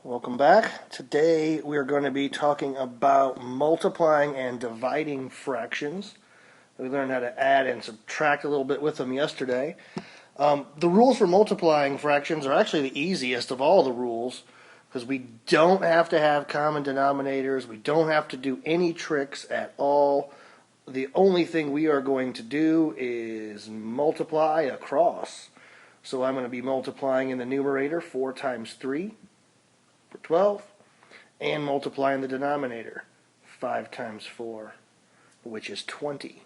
Welcome back. Today we're going to be talking about multiplying and dividing fractions. We learned how to add and subtract a little bit with them yesterday. The rules for multiplying fractions are actually the easiest of all the rules because we don't have to have common denominators. We don't have to do any tricks at all. The only thing we are going to do is multiply across. So I'm going to be multiplying in the numerator 4 times 3. For 12, and multiply in the denominator 5 times 4, which is 20.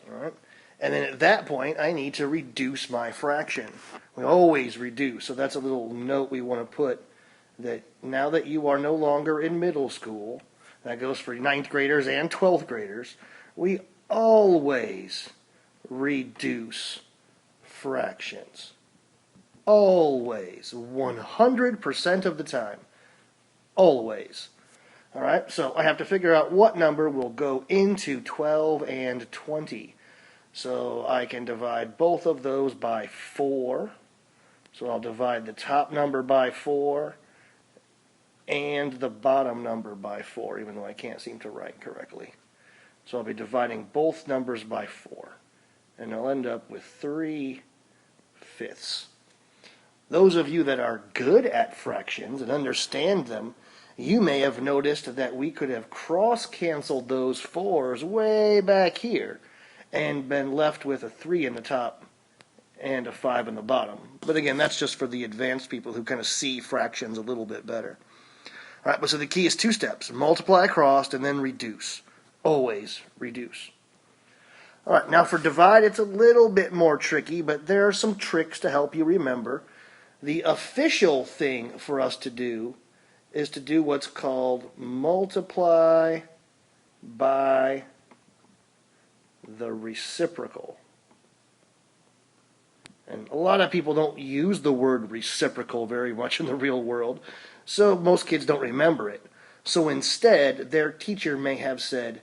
All right? And then at that point, I need to reduce my fraction. We always reduce, so that's a little note we want to put that now that you are no longer in middle school, that goes for 9th graders and 12th graders, we always reduce fractions. Always. 100% of the time. Always. All right, so I have to figure out what number will go into 12 and 20. So I can divide both of those by 4. So I'll divide the top number by 4 and the bottom number by 4, even though I can't seem to write correctly. So I'll be dividing both numbers by 4. And I'll end up with 3/5. Those of you that are good at fractions and understand them, you may have noticed that we could have cross-canceled those 4s way back here and been left with a 3 in the top and a 5 in the bottom. But again, that's just for the advanced people who kind of see fractions a little bit better. All right, but so the key is 2 steps. Multiply across and then reduce. Always reduce. All right, now for divide, it's a little bit more tricky, but there are some tricks to help you remember. The official thing for us to do is to do what's called multiply by the reciprocal. And a lot of people don't use the word reciprocal very much in the real world, so most kids don't remember it. So instead, their teacher may have said,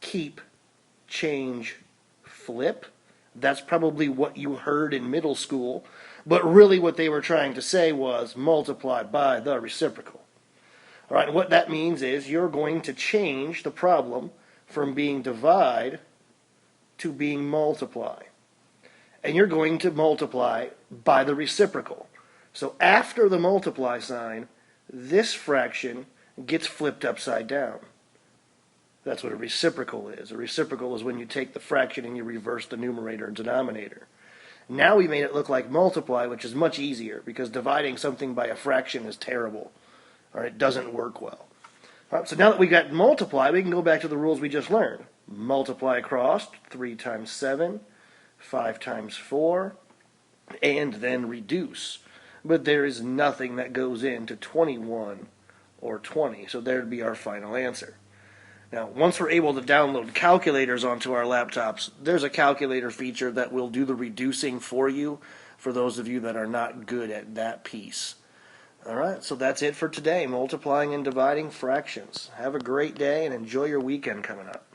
keep, change, flip. That's probably what you heard in middle school. But really what they were trying to say was multiply by the reciprocal. All right, and what that means is you're going to change the problem from being divide to being multiply. And you're going to multiply by the reciprocal. So after the multiply sign, this fraction gets flipped upside down. That's what a reciprocal is. A reciprocal is when you take the fraction and you reverse the numerator and denominator. Now we made it look like multiply, which is much easier because dividing something by a fraction is terrible. Or it doesn't work well. All right, so now that we got multiply, we can go back to the rules we just learned. Multiply across, 3 times 7, 5 times 4, and then reduce. But there is nothing that goes into 21 or 20, so there would be our final answer. Now, once we're able to download calculators onto our laptops, there's a calculator feature that will do the reducing for you, for those of you that are not good at that piece. All right, so that's it for today, multiplying and dividing fractions. Have a great day and enjoy your weekend coming up.